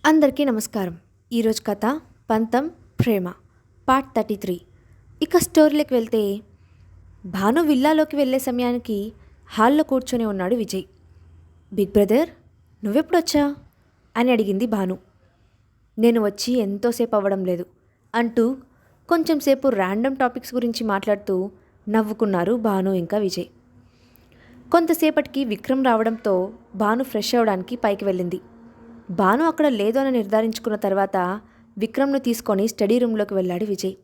అందరికీ నమస్కారం. ఈరోజు కథ పంతం ప్రేమ పార్ట్ 33. ఇక స్టోరీలోకి వెళ్తే, భాను విల్లాలోకి వెళ్ళే సమయానికి హాల్లో కూర్చొని ఉన్నాడు విజయ్. బిగ్ బ్రదర్, నువ్వెప్పుడొచ్చా అని అడిగింది భాను. నేను వచ్చి ఎంతోసేపు అవ్వడం లేదు అంటూ కొంచెంసేపు ర్యాండమ్ టాపిక్స్ గురించి మాట్లాడుతూ నవ్వుకున్నారు భాను ఇంకా విజయ్. కొంతసేపటికి విక్రమ్ రావడంతో భాను ఫ్రెష్ అవ్వడానికి పైకి వెళ్ళింది. భాను అక్కడ లేదు అని నిర్ధారించుకున్న తర్వాత విక్రమ్ను తీసుకొని స్టడీ రూమ్లోకి వెళ్ళాడు విజయ్.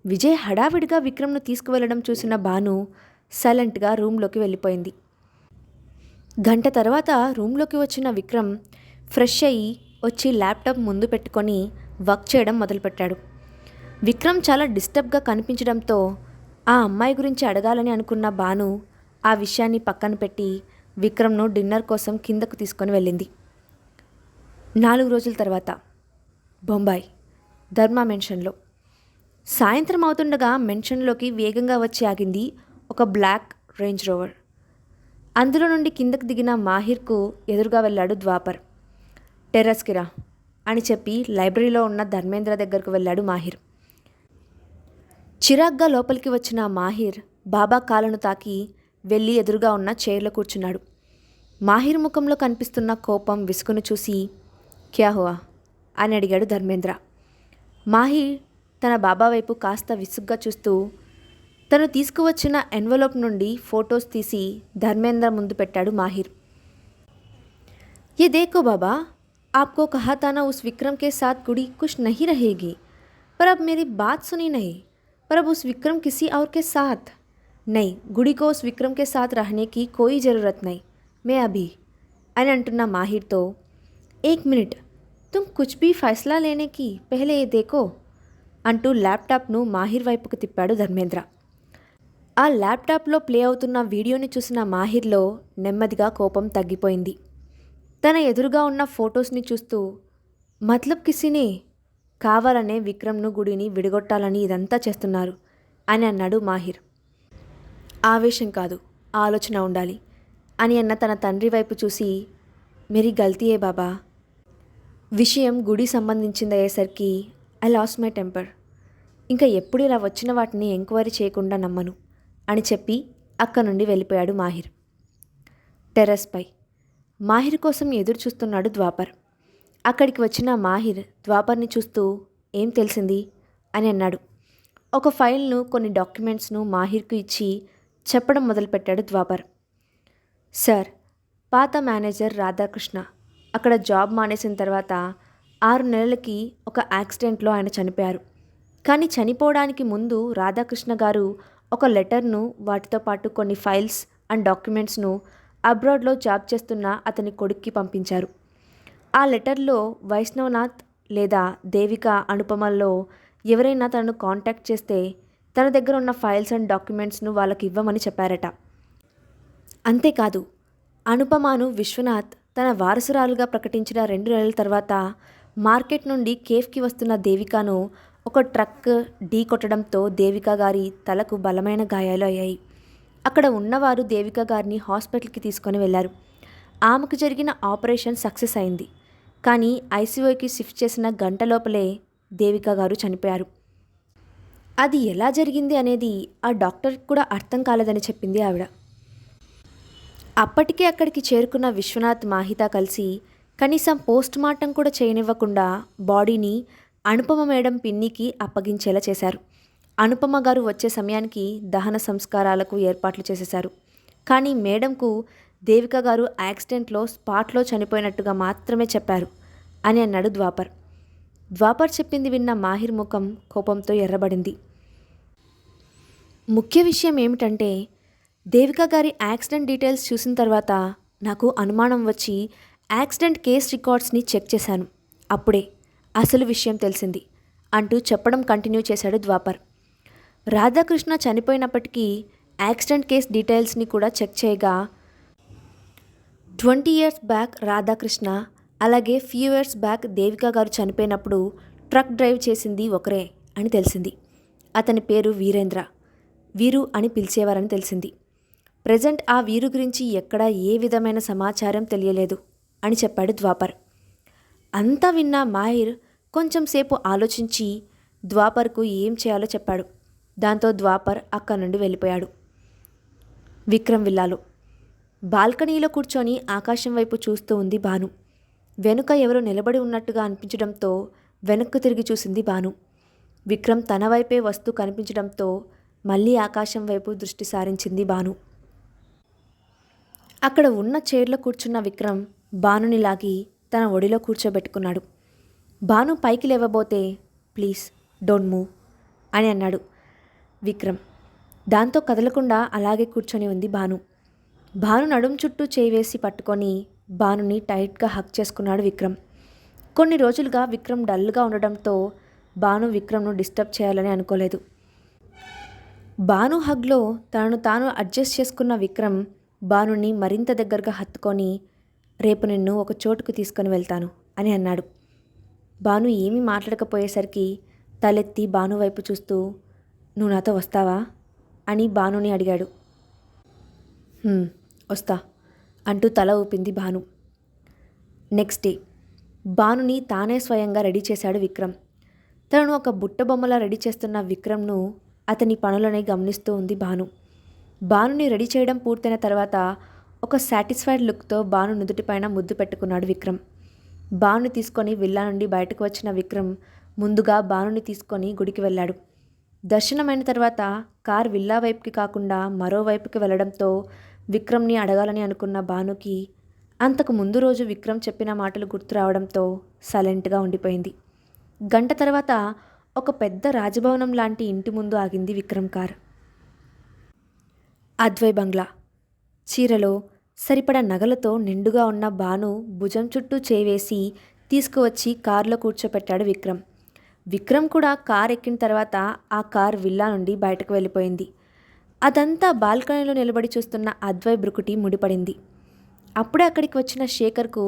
విజయ్ హడావిడిగా విక్రమ్ను తీసుకువెళ్ళడం చూసిన భాను సైలెంట్గా రూమ్లోకి వెళ్ళిపోయింది. గంట తర్వాత రూమ్లోకి వచ్చిన విక్రమ్ ఫ్రెష్ అయ్యి వచ్చి ల్యాప్టాప్ ముందు పెట్టుకొని వర్క్ చేయడం మొదలుపెట్టాడు. విక్రమ్ చాలా డిస్టర్బ్గా కనిపించడంతో ఆ అమ్మాయి గురించి అడగాలని అనుకున్న భాను ఆ విషయాన్ని పక్కన పెట్టి విక్రమ్ను డిన్నర్ కోసం కిందకు తీసుకొని వెళ్ళింది. 4 రోజుల తర్వాత బొంబాయి ధర్మా మెన్షన్లో సాయంత్రం అవుతుండగా మెన్షన్లోకి వేగంగా వచ్చి ఆగింది ఒక బ్లాక్ రేంజ్ రోవర్. అందులో నుండి కిందకు దిగిన మాహిర్కు ఎదురుగా వెళ్ళాడు ద్వాపర్. టెర్రస్కి రా అని చెప్పి లైబ్రరీలో ఉన్న ధర్మేంద్ర దగ్గరకు వెళ్ళాడు మాహిర్. చిరాగ్గా లోపలికి వచ్చిన మాహిర్ బాబా కాళ్ళను తాకి వెళ్ళి ఎదురుగా ఉన్న చైర్లో కూర్చున్నాడు. మాహిర్ ముఖంలో కనిపిస్తున్న కోపం విసుగును చూసి క్యా హువా అని అడిగాడు ధర్మేంద్ర. మాహిర్ తన బాబా వైపు కాస్త విసుగ్గా చూస్తూ తను తీసుకువచ్చిన ఎన్వలప్ నుండి ఫొటోస్ తీసి ధర్మేంద్ర ముందు పెట్టాడు మాహిర్. ये देखो बाबा, आपको कहा था ना उस विक्रम के साथ गुड़ी कुछ नहीं रहेगी, पर अब मेरी बात सुनी नहीं, पर अब उस विक्रम किसी और के साथ नहीं, गुड़ी को उस विक्रम के साथ रहने की कोई ज़रूरत नहीं, मैं अभी అని అంటున్న మాహిర్తో, एक मिनट, तुम कुछ भी फैसला लेने की पहले ये देखो అంటూ ల్యాప్టాప్ను మాహిర్ వైపుకు తిప్పాడు ధర్మేంద్ర. ఆ ల్యాప్టాప్లో ప్లే అవుతున్న వీడియోని చూసిన మాహిర్లో నెమ్మదిగా కోపం తగ్గిపోయింది. తన ఎదురుగా ఉన్న ఫొటోస్ని చూస్తూ, మతలబ్ కిసినే కావాలనే విక్రమ్ను గుడిని విడగొట్టాలని ఇదంతా చేస్తున్నారు అని అన్నాడు మాహిర్. ఆవేశం కాదు, ఆలోచన ఉండాలి అని అన్న తన తండ్రి వైపు చూసి, మేరీ గల్తీయే బాబా, విషయం గుడి సంబంధించిందయ్యేసరికి ఐ లాస్ మై టెంపర్, ఇంకా ఎప్పుడు ఇలా వచ్చిన వాటిని ఎంక్వైరీ చేయకుండా నమ్మను అని చెప్పి అక్క నుండి వెళ్ళిపోయాడు మాహిర్. టెర్రస్పై మాహిర్ కోసం ఎదురు చూస్తున్నాడు ద్వాపర్. అక్కడికి వచ్చిన మాహిర్ ద్వాపర్ని చూస్తూ, ఏం తెలిసింది అని అన్నాడు. ఒక ఫైల్ను కొన్ని డాక్యుమెంట్స్ను మాహిర్కు ఇచ్చి చెప్పడం మొదలుపెట్టాడు ద్వాపర్. సార్, పాత మేనేజర్ రాధాకృష్ణ అక్కడ జాబ్ మానేసిన తర్వాత 6 నెలలకి ఒక యాక్సిడెంట్లో ఆయన చనిపోయారు. కానీ చనిపోవడానికి ముందు రాధాకృష్ణ గారు ఒక లెటర్ను వాటితో పాటు కొన్ని ఫైల్స్ అండ్ డాక్యుమెంట్స్ను అబ్రాడ్లో జాబ్ చేస్తున్న అతని కొడుక్కి పంపించారు. ఆ లెటర్లో వైష్ణవనాథ్ లేదా దేవిక అనుపమల్లో ఎవరైనా తనను కాంటాక్ట్ చేస్తే తన దగ్గర ఉన్న ఫైల్స్ అండ్ డాక్యుమెంట్స్ను వాళ్ళకి ఇవ్వమని చెప్పారట. అంతేకాదు, అనుపమను విశ్వనాథ్ తన వారసురాలుగా ప్రకటించిన 2 నెలల తర్వాత మార్కెట్ నుండి కేఫ్కి వస్తున్న దేవికను ఒక ట్రక్ ఢీ కొట్టడంతో దేవిక గారి తలకు బలమైన గాయాలు అయ్యాయి. అక్కడ ఉన్నవారు దేవిక గారిని హాస్పిటల్కి తీసుకొని వెళ్ళారు. ఆమెకు జరిగిన ఆపరేషన్ సక్సెస్ అయింది. కానీ ఐసీయూకి షిఫ్ట్ చేసిన గంట లోపలే దేవిక గారు చనిపోయారు. అది ఎలా జరిగింది అనేది ఆ డాక్టర్కి కూడా అర్థం కాలేదని చెప్పింది ఆవిడ. అప్పటికే అక్కడికి చేరుకున్న విశ్వనాథ్ మాహిత కలిసి కనీసం పోస్ట్ మార్టం కూడా చేయనివ్వకుండా బాడీని అనుపమ మేడం పిన్నికి అప్పగించేలా చేశారు. అనుపమ గారు వచ్చే సమయానికి దహన సంస్కారాలకు ఏర్పాట్లు చేసేశారు. కానీ మేడంకు దేవిక గారు యాక్సిడెంట్లో స్పాట్లో చనిపోయినట్టుగా మాత్రమే చెప్పారు అని అన్నాడు ద్వాపర్. ద్వాపర్ చెప్పింది విన్న మాహిర్ ముఖం కోపంతో ఎర్రబడింది. ముఖ్య విషయం ఏమిటంటే, దేవిక గారి యాక్సిడెంట్ డీటెయిల్స్ చూసిన తర్వాత నాకు అనుమానం వచ్చి యాక్సిడెంట్ కేస్ రికార్డ్స్ని చెక్ చేశాను. అప్పుడే అసలు విషయం తెలిసింది అంటూ చెప్పడం కంటిన్యూ చేశాడు ద్వాపర్. రాధాకృష్ణ చనిపోయినప్పటికీ యాక్సిడెంట్ కేస్ డీటెయిల్స్ని కూడా చెక్ చేయగా 20 years బ్యాక్ రాధాకృష్ణ, అలాగే ఫ్యూ ఇయర్స్ బ్యాక్ దేవిక గారు చనిపోయినప్పుడు ట్రక్ డ్రైవ్ చేసింది ఒకరే అని తెలిసింది. అతని పేరు వీరేంద్ర, వీరు అని పిలిచేవారని తెలిసింది. ప్రెజెంట్ ఆ వీరు గురించి ఎక్కడా ఏ విధమైన సమాచారం తెలియలేదు అని చెప్పాడు ద్వాపర్. అంతా విన్న మాహిర్ కొంచెం సేపు ఆలోచించి ద్వాపర్కు ఏం చేయాలో చెప్పాడు. దాంతో ద్వాపర్ అక్కడి నుండి వెళ్ళిపోయాడు. విక్రమ్ విల్లాలో బాల్కనీలో కూర్చొని ఆకాశం వైపు చూస్తూ ఉంది భాను. వెనుక ఎవరో నిలబడి ఉన్నట్టుగా అనిపించడంతో వెనక్కు తిరిగి చూసింది భాను. విక్రమ్ తన వైపే వస్తూ కనిపించడంతో మళ్ళీ ఆకాశం వైపు దృష్టి సారించింది భాను. అక్కడ ఉన్న చైర్లో కూర్చున్న విక్రమ్ భానుని లాగి తన ఒడిలో కూర్చోబెట్టుకున్నాడు. భాను పైకి లేవబోతే ప్లీజ్ డోంట్ మూవ్ అని అన్నాడు విక్రమ్. దాంతో కదలకుండా అలాగే కూర్చొని ఉంది భాను. భాను నడుం చుట్టూ చేయి వేసి పట్టుకొని భానుని టైట్గా హక్ చేసుకున్నాడు విక్రమ్. కొన్ని రోజులుగా విక్రమ్ డల్గా ఉండడంతో భాను విక్రమ్ను డిస్టర్బ్ చేయాలని అనుకోలేదు. భాను హగ్లో తనను తాను అడ్జస్ట్ చేసుకున్న విక్రమ్ భానుని మరింత దగ్గరగా హత్తుకొని రేపు నిన్ను ఒక చోటుకు తీసుకొని వెళ్తాను అని అన్నాడు. భాను ఏమీ మాట్లాడకపోయేసరికి తలెత్తి భాను వైపు చూస్తూ నువ్వు నాతో వస్తావా అని భానుని అడిగాడు. వస్తా అంటూ తల ఊపింది భాను. నెక్స్ట్ డే భానుని తానే స్వయంగా రెడీ చేశాడు విక్రమ్. తనను ఒక బుట్ట బొమ్మలా రెడీ చేస్తున్న విక్రమ్ను అతని పనులని గమనిస్తూ ఉంది భాను. భానుని రెడీ చేయడం పూర్తయిన తర్వాత ఒక సాటిస్ఫైడ్ లుక్తో భాను నుదుటిపైన ముద్దు పెట్టుకున్నాడు విక్రమ్. భానుని తీసుకొని విల్లా నుండి బయటకు వచ్చిన విక్రమ్ ముందుగా భానుని తీసుకొని గుడికి వెళ్ళాడు. దర్శనమైన తర్వాత కార్ విల్లా వైపుకి కాకుండా మరోవైపుకి వెళ్ళడంతో విక్రమ్ని అడగాలని అనుకున్న భానుకి అంతకు ముందు రోజు విక్రమ్ చెప్పిన మాటలు గుర్తు రావడంతో సైలెంట్గా ఉండిపోయింది. గంట తర్వాత ఒక పెద్ద రాజభవనం లాంటి ఇంటి ముందు ఆగింది విక్రమ్ కార్. అద్వై బంగ్లా. చీరలో సరిపడా నగలతో నిండుగా ఉన్న భాను భుజం చుట్టూ చేవేసి తీసుకువచ్చి కారులో కూర్చోపెట్టాడు విక్రమ్. విక్రమ్ కూడా కార్ ఎక్కిన తర్వాత ఆ కార్ విల్లా నుండి బయటకు వెళ్ళిపోయింది. అదంతా బాల్కనీలో నిలబడి చూస్తున్న అద్వై బ్రుకుటి ముడిపడింది. అప్పుడే అక్కడికి వచ్చిన శేఖర్కు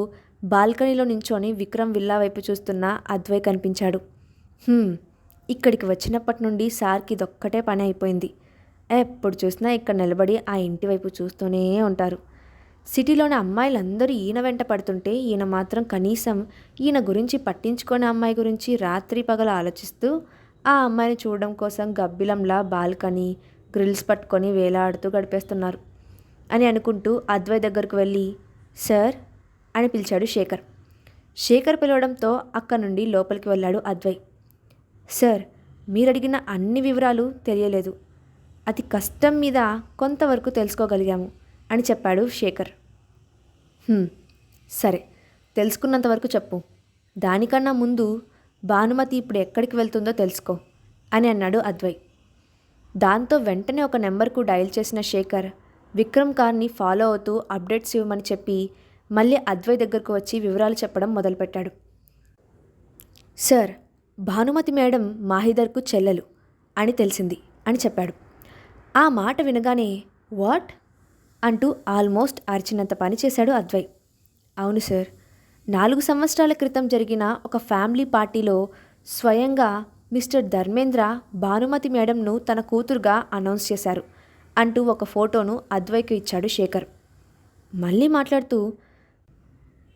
బాల్కనీలో నించొని విక్రమ్ విల్లా వైపు చూస్తున్న అద్వై కనిపించాడు. ఇక్కడికి వచ్చినప్పటి నుండి సార్కి ఇదొక్కటే పని అయిపోయింది. ఎప్పుడు చూసినా ఇక్కడ నిలబడి ఆ ఇంటి వైపు చూస్తూనే ఉంటారు. సిటీలోని అమ్మాయిలందరూ ఈయన వెంట పడుతుంటే ఈయన మాత్రం కనీసం ఈయన గురించి పట్టించుకునే అమ్మాయి గురించి రాత్రి పగలు ఆలోచిస్తూ ఆ అమ్మాయిని చూడడం కోసం గబ్బిలంలా బాల్కనీ గ్రిల్స్ పట్టుకొని వేలాడుతూ గడిపేస్తున్నారు అని అనుకుంటూ అద్వై దగ్గరకు వెళ్ళి సార్ అని పిలిచాడు శేఖర్. శేఖర్ పిలవడంతో అక్కడి నుండి లోపలికి వెళ్ళాడు అద్వై. సార్, మీరు అడిగిన అన్ని వివరాలు తెలియలేదు, అతి కష్టం మీద కొంతవరకు తెలుసుకోగలిగాము అని చెప్పాడు శేఖర్. సరే, తెలుసుకున్నంతవరకు చెప్పు. దానికన్నా ముందు భానుమతి ఇప్పుడు ఎక్కడికి వెళ్తుందో తెలుసుకో అని అన్నాడు అద్వై. దాంతో వెంటనే ఒక నెంబర్కు డయల్ చేసిన శేఖర్ విక్రమ్ కార్ని ఫాలో అవుతూ అప్డేట్స్ ఇవ్వమని చెప్పి మళ్ళీ అద్వై దగ్గరకు వచ్చి వివరాలు చెప్పడం మొదలుపెట్టాడు. సార్, భానుమతి మేడం మాహిదర్కు చెల్లెలు అని తెలిసింది అని చెప్పాడు. ఆ మాట వినగానే వాట్ అంటూ ఆల్మోస్ట్ అరిచినంత పని చేశాడు అద్వై. అవును సార్, 4 సంవత్సరాల క్రితం జరిగిన ఒక ఫ్యామిలీ పార్టీలో స్వయంగా మిస్టర్ ధర్మేంద్ర భానుమతి మేడంను తన కూతురుగా అనౌన్స్ చేశారు అంటూ ఒక ఫోటోను అద్వైకి ఇచ్చాడు శేఖర్. మళ్ళీ మాట్లాడుతూ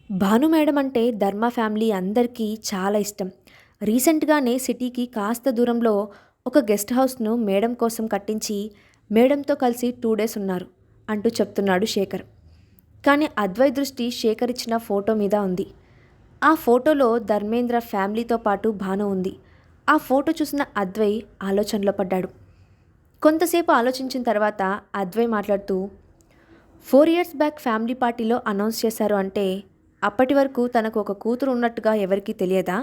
భాను మేడం అంటే ధర్మ ఫ్యామిలీ అందరికీ చాలా ఇష్టం. రీసెంట్గానే సిటీకి కాస్త దూరంలో ఒక గెస్ట్ హౌస్ను మేడం కోసం కట్టించి మేడంతో కలిసి 2 days ఉన్నారు అంటూ చెప్తున్నాడు శేఖర్. కానీ అద్వై దృష్టి శేఖర్ ఇచ్చిన ఫోటో మీద ఉంది. ఆ ఫోటోలో ధర్మేంద్ర ఫ్యామిలీతో పాటు భాను ఉంది. ఆ ఫోటో చూసిన అద్వై ఆలోచనలో పడ్డాడు. కొంతసేపు ఆలోచించిన తర్వాత అద్వై మాట్లాడుతూ 4 years బ్యాక్ ఫ్యామిలీ పార్టీలో అనౌన్స్ చేశారు అంటే అప్పటి వరకు తనకు ఒక కూతురు ఉన్నట్టుగా ఎవరికీ తెలియదా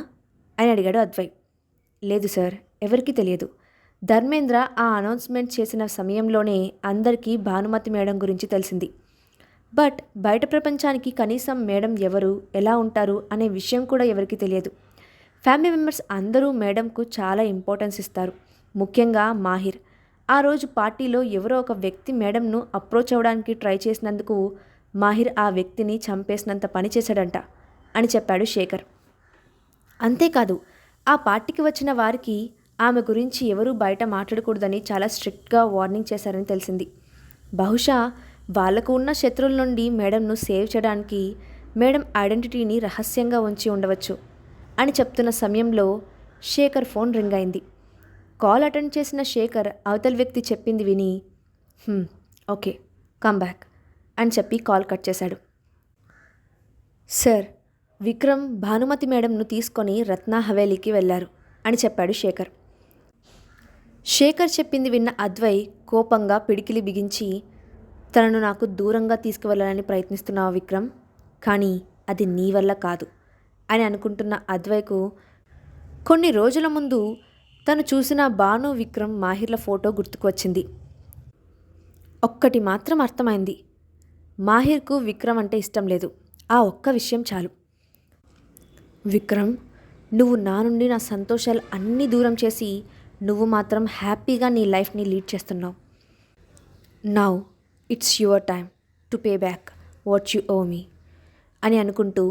అని అడిగాడు అద్వై. లేదు సార్, ఎవరికీ తెలియదు. ధర్మేంద్ర ఆ అనౌన్స్మెంట్ చేసిన సమయంలోనే అందరికీ భానుమతి మేడం గురించి తెలిసింది. బట్ బయట ప్రపంచానికి కనీసం మేడం ఎవరు, ఎలా ఉంటారు అనే విషయం కూడా ఎవరికీ తెలియదు. ఫ్యామిలీ మెంబర్స్ అందరూ మేడంకు చాలా ఇంపార్టెన్స్ ఇస్తారు, ముఖ్యంగా మాహిర్. ఆ రోజు పార్టీలో ఎవరో ఒక వ్యక్తి మేడంను అప్రోచ్ అవ్వడానికి ట్రై చేసినందుకు మాహిర్ ఆ వ్యక్తిని చంపేసినంత పని చేశాడంట అని చెప్పాడు శేఖర్. అంతేకాదు, ఆ పార్టీకి వచ్చిన వారికి ఆమె గురించి ఎవరూ బయట మాట్లాడకూడదని చాలా స్ట్రిక్ట్గా వార్నింగ్ చేశారని తెలిసింది. బహుశా వాళ్లకు ఉన్న శత్రువుల నుండి మేడంను సేవ్ చేయడానికి మేడం ఐడెంటిటీని రహస్యంగా ఉంచి ఉండవచ్చు అని చెప్తున్న సమయంలో శేఖర్ ఫోన్ రింగ్ అయింది. కాల్ అటెండ్ చేసిన శేఖర్ అవతలి వ్యక్తి చెప్పింది విని ఓకే కమ్ బ్యాక్ అని చెప్పి కాల్ కట్ చేశాడు. సార్, విక్రమ్ భానుమతి మేడంను తీసుకొని రత్న హవేలీకి వెళ్ళారు అని చెప్పాడు శేఖర్. శేఖర్ చెప్పింది విన్న అద్వై కోపంగా పిడికిలి బిగించి, తనను నాకు దూరంగా తీసుకువెళ్ళాలని ప్రయత్నిస్తున్నావు విక్రమ్, కానీ అది నీ వల్ల కాదు అని అనుకుంటున్న అద్వైకు కొన్ని రోజుల ముందు తను చూసిన భాను విక్రమ్ మాహిర్ల ఫోటో గుర్తుకు వచ్చింది. ఒక్కటి మాత్రం అర్థమైంది, మాహిర్కు విక్రమ్ అంటే ఇష్టం లేదు. ఆ ఒక్క విషయం చాలు. విక్రమ్, నువ్వు నా నుండి నా సంతోషాలు అన్నీ దూరం చేసి నువ్వు మాత్రం హ్యాపీగా నీ లైఫ్ని లీడ్ చేస్తున్నావు. Now it's your time to pay back what you owe me అని అనుకుంటూ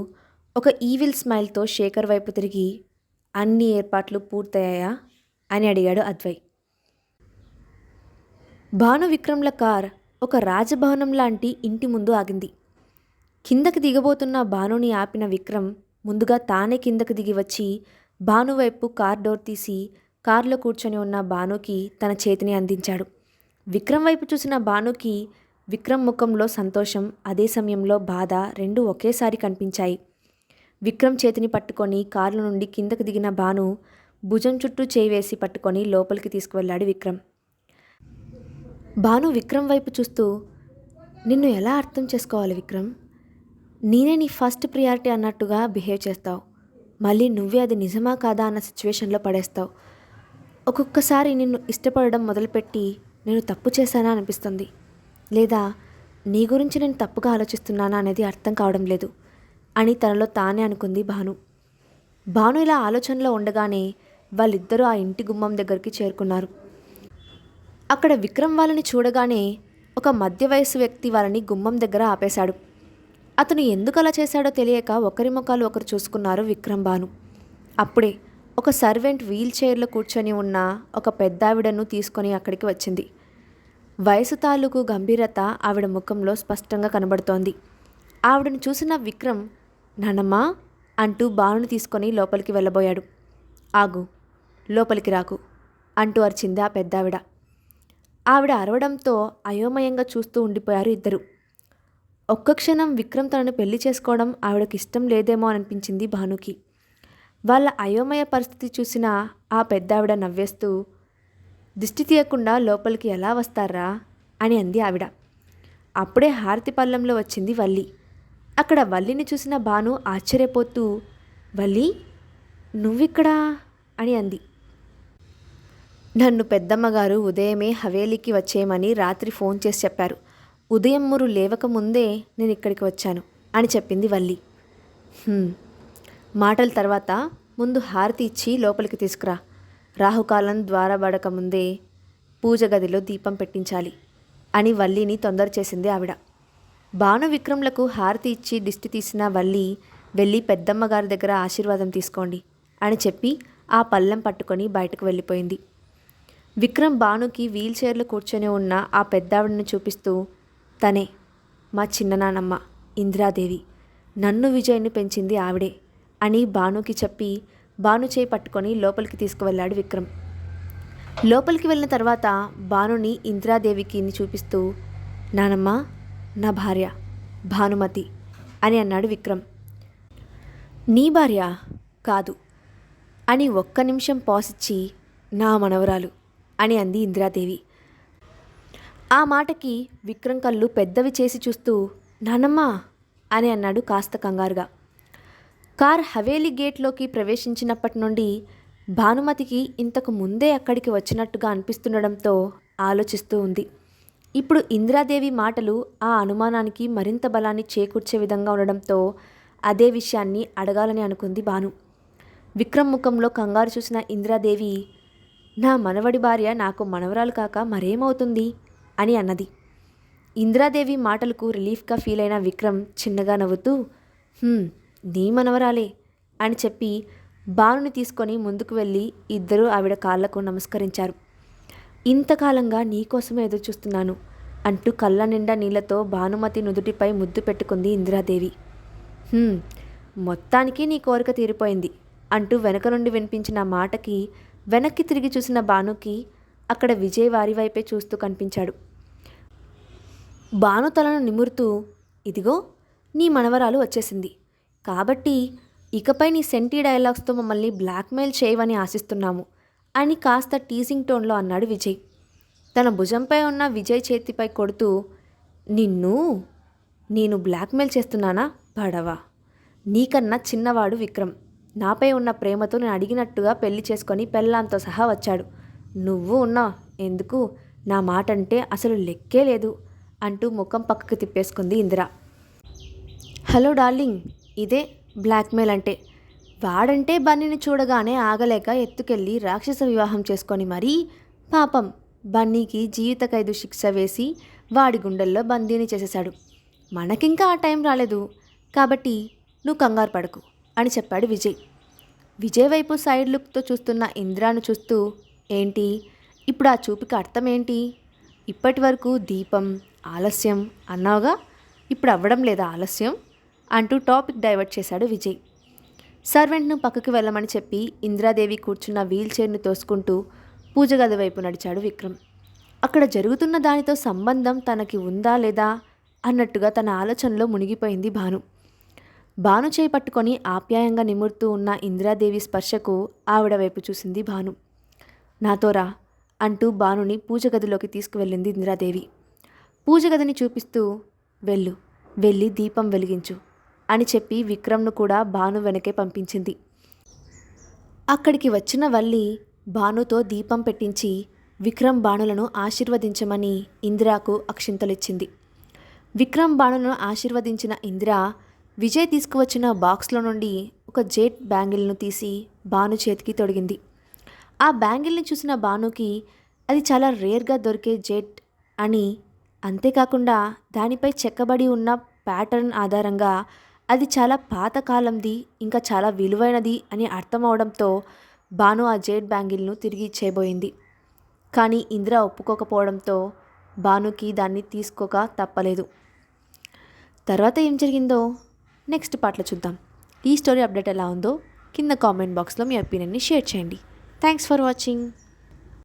ఒక ఈవిల్ స్మైల్తో శేఖర్ వైపు తిరిగి, అన్ని ఏర్పాట్లు పూర్తయ్యాయా అని అడిగాడు అద్వై. భాను విక్రమ్ల కార్ ఒక రాజభవనం లాంటి ఇంటి ముందు ఆగింది. కిందకి దిగబోతున్న భానుని ఆపిన విక్రమ్ ముందుగా తానే కిందకి దిగి వచ్చి భాను వైపు కార్ డోర్ తీసి కారులో కూర్చొని ఉన్న భానుకి తన చేతిని అందించాడు. విక్రమ్ వైపు చూసిన భానుకి విక్రమ్ ముఖంలో సంతోషం, అదే సమయంలో బాధ రెండూ ఒకేసారి కనిపించాయి. విక్రమ్ చేతిని పట్టుకొని కారులో నుండి కిందకు దిగిన భాను భుజం చుట్టూ చేయి వేసి పట్టుకొని లోపలికి తీసుకువెళ్ళాడు విక్రమ్. భాను విక్రమ్ వైపు చూస్తూ, నిన్ను ఎలా అర్థం చేసుకోవాలి విక్రమ్? నేనే నీ ఫస్ట్ ప్రియారిటీ అన్నట్టుగా బిహేవ్ చేస్తావు, మళ్ళీ నువ్వే అది నిజమా కాదా అన్న సిచ్యువేషన్లో పడేస్తావు. ఒక్కొక్కసారి నిన్ను ఇష్టపడడం మొదలుపెట్టి నేను తప్పు చేశానా అనిపిస్తుంది, లేదా నీ గురించి నేను తప్పుగా ఆలోచిస్తున్నానా అనేది అర్థం కావడం లేదు అని తనలో తానే అనుకుంది భాను. భాను ఇలా ఆలోచనలో ఉండగానే వాళ్ళిద్దరూ ఆ ఇంటి గుమ్మం దగ్గరికి చేరుకున్నారు. అక్కడ విక్రమ్ వాళ్ళని చూడగానే ఒక మధ్య వయసు వ్యక్తి వాళ్ళని గుమ్మం దగ్గర ఆపేశాడు. అతను ఎందుకు అలా చేశాడో తెలియక ఒకరి ముఖాలు ఒకరు చూసుకున్నారు విక్రమ్ భాను. అప్పుడే ఒక సర్వెంట్ వీల్ చైర్లో కూర్చొని ఉన్న ఒక పెద్దావిడను తీసుకొని అక్కడికి వచ్చింది. వయసు తాలూకు గంభీరత ఆవిడ ముఖంలో స్పష్టంగా కనబడుతోంది. ఆవిడను చూసిన విక్రమ్, నానమ్మా అంటూ భానుని తీసుకొని లోపలికి వెళ్ళబోయాడు. ఆగు, లోపలికి రాకు అంటూ అరిచింది ఆ పెద్దావిడ. ఆవిడ అరవడంతో అయోమయంగా చూస్తూ ఉండిపోయారు ఇద్దరు. ఒక్క క్షణం విక్రమ్ తనను పెళ్లి చేసుకోవడం ఆవిడకి ఇష్టం లేదేమో అనిపించింది భానుకి. వాళ్ళ అయోమయ పరిస్థితి చూసిన ఆ పెద్దావిడ నవ్వేస్తూ, దిష్టి తీయకుండా లోపలికి ఎలా వస్తారా అని అంది ఆవిడ. అప్పుడే హారతి పళ్ళంలో వచ్చింది వల్లి. అక్కడ వల్లిని చూసిన భాను ఆశ్చర్యపోతూ, వల్లి నువ్విక్కడా అని అంది. నన్ను పెద్దమ్మగారు ఉదయమే హవేలీకి వచ్చేయమని రాత్రి ఫోన్ చేసి చెప్పారు. ఉదయం మీరు లేవకముందే నేను ఇక్కడికి వచ్చాను అని చెప్పింది వల్లి. మాటల తర్వాత ముందు హారతి ఇచ్చి లోపలికి తీసుకురా, రాహుకాలం ద్వారబడక ముందే పూజ గదిలో దీపం పెట్టించాలి అని వల్లిని తొందర చేసింది ఆవిడ. భాను విక్రమ్లకు హారతి ఇచ్చి దిష్టి తీసిన వల్లి వెళ్ళి పెద్దమ్మగారి దగ్గర ఆశీర్వాదం తీసుకోండి అని చెప్పి ఆ పళ్ళెం పట్టుకొని బయటకు వెళ్ళిపోయింది. విక్రమ్ భానుకి వీల్ చైర్లో కూర్చొని ఉన్న ఆ పెద్దావిడని చూపిస్తూ, తనే మా చిన్ననానమ్మ ఇందిరాదేవి, నన్ను విజయ్ని పెంచింది ఆవిడే అని భానుకి చెప్పి భాను చేయి పట్టుకొని లోపలికి తీసుకువెళ్ళాడు విక్రమ్. లోపలికి వెళ్ళిన తర్వాత భానుని ఇందిరాదేవికి చూపిస్తూ, నానమ్మ నా భార్య భానుమతి అని అన్నాడు విక్రమ్. నీ భార్య కాదు అని ఒక్క నిమిషం పాసిచ్చి, నా మనవరాలు అని అంది ఇందిరాదేవి. ఆ మాటకి విక్రమ్ కళ్ళు పెద్దవి చేసి చూస్తూ, నానమ్మ అని అన్నాడు కాస్త కంగారుగా. కార్ హవేలీ గేట్లోకి ప్రవేశించినప్పటి నుండి భానుమతికి ఇంతకు ముందే అక్కడికి వచ్చినట్టుగా అనిపిస్తుండడంతో ఆలోచిస్తూ ఉంది. ఇప్పుడు ఇందిరాదేవి మాటలు ఆ అనుమానానికి మరింత బలాన్ని చేకూర్చే విధంగా ఉండడంతో అదే విషయాన్ని అడగాలని అనుకుంది భాను. విక్రమ్ ముఖంలో కంగారు చూసిన ఇందిరాదేవి, నా మనవడి భార్య నాకు మనవరాలు కాక మరేమవుతుంది అని అన్నది. ఇందిరాదేవి మాటలకు రిలీఫ్గా ఫీల్ అయిన విక్రమ్ చిన్నగా నవ్వుతూ, నీ మనవరాలే అని చెప్పి భానుని తీసుకొని ముందుకు వెళ్ళి ఇద్దరూ ఆవిడ కాళ్లకు నమస్కరించారు. ఇంతకాలంగా నీకోసమే ఎదురు చూస్తున్నాను అంటూ కళ్ళ నిండా నీళ్లతో భానుమతి నుదుటిపై ముద్దు పెట్టుకుంది ఇందిరాదేవి. "హ్మ్, మొత్తానికి నీ కోరిక తీరిపోయింది" అంటూ వెనక నుండి వినిపించిన మాటకి వెనక్కి తిరిగి చూసిన భానుకి అక్కడ విజయ్ వారి వైపే చూస్తూ కనిపించాడు. భాను తలను నిమురుతూ, "ఇదిగో నీ మనవరాలు వచ్చేసింది. కాబట్టి ఇకపై నీ సెంటీ డైలాగ్స్తో మమ్మల్ని బ్లాక్మెయిల్ చేయవని ఆశిస్తున్నాము" అని కాస్త టీజింగ్ టోన్లో అన్నాడు విజయ్. తన భుజంపై ఉన్న విజయ్ చేతిపై కొడుతూ, "నిన్ను నేను బ్లాక్మెయిల్ చేస్తున్నానా పడవా? నీకన్నా చిన్నవాడు విక్రమ్. నాపై ఉన్న ప్రేమతో నేను అడిగినట్టుగా పెళ్లి చేసుకొని పెళ్ళాంతో సహా వచ్చాడు. నువ్వు ఉన్నావు ఎందుకు? నా మాట అంటే అసలు లెక్కే లేదు" అంటూ ముఖం పక్కకు తిప్పేసుకుంది ఇందిర. "హలో డార్లింగ్, ఇదే బ్లాక్మెయిల్ అంటే. వాడంటే బన్నీని చూడగానే ఆగలేక ఎత్తుకెళ్ళి రాక్షస వివాహం చేసుకొని మరీ పాపం బన్నీకి జీవిత ఖైదు శిక్ష వేసి వాడి గుండెల్లో బందీని చేసేశాడు. మనకింకా ఆ టైం రాలేదు కాబట్టి నువ్వు కంగారు పడకు" అని చెప్పాడు విజయ్. విజయ్ వైపు సైడ్ లుక్తో చూస్తున్న ఇందిరాను చూస్తూ, "ఏంటి ఇప్పుడు ఆ చూపుకి అర్థం ఏంటి? ఇప్పటి వరకు దీపం ఆలస్యం అన్నావుగా, ఇప్పుడు అవ్వడం లేదా ఆలస్యం?" అంటూ టాపిక్ డైవర్ట్ చేశాడు విజయ్. సర్వెంట్ను పక్కకు వెళ్ళమని చెప్పి ఇందిరాదేవి కూర్చున్న వీల్ చైర్ను తోసుకుంటూ పూజ గది వైపు నడిచాడు విక్రమ్. అక్కడ జరుగుతున్న దానితో సంబంధం తనకి ఉందా లేదా అన్నట్టుగా తన ఆలోచనలో మునిగిపోయింది భాను. భాను చేయి పట్టుకొని ఆప్యాయంగా నిమురుతూ ఉన్న ఇందిరాదేవి స్పర్శకు ఆవిడ వైపు చూసింది భాను. "నాతోరా" అంటూ భానుని పూజ గదిలోకి తీసుకువెళ్ళింది ఇందిరాదేవి. పూజ గదిని చూపిస్తూ, వెళ్ళి దీపం వెలిగించు" అని చెప్పి విక్రమ్ను కూడా భాను వెనకే పంపించింది. అక్కడికి వచ్చిన వల్లి భానుతో దీపం పెట్టించి విక్రమ్ భానులను ఆశీర్వదించమని ఇందిరాకు అక్షింతలిచ్చింది. విక్రమ్ భానులను ఆశీర్వదించిన ఇందిర విజయ్ తీసుకువచ్చిన బాక్స్లో నుండి ఒక జేట్ బ్యాంగిల్ను తీసి భాను చేతికి తొడిగింది. ఆ బ్యాంగిల్ని చూసిన భానుకి అది చాలా రేర్గా దొరికే జేట్ అని, అంతేకాకుండా దానిపై చెక్కబడి ఉన్న ప్యాటర్న్ ఆధారంగా అది చాలా పాతకాలంది ఇంకా చాలా విలువైనది అని అర్థమవడంతో భాను ఆ జేడ్ బ్యాంగిల్ను తిరిగి ఇచ్చేయబోయింది. కానీ ఇందిర ఒప్పుకోకపోవడంతో భానుకి దాన్ని తీసుకోక తప్పలేదు. తర్వాత ఏం జరిగిందో నెక్స్ట్ పార్ట్లో చూద్దాం. ఈ స్టోరీ అప్డేట్ ఎలా ఉందో కింద కామెంట్ బాక్స్లో మీ ఒపీనియన్ని షేర్ చేయండి. Thanks for watching.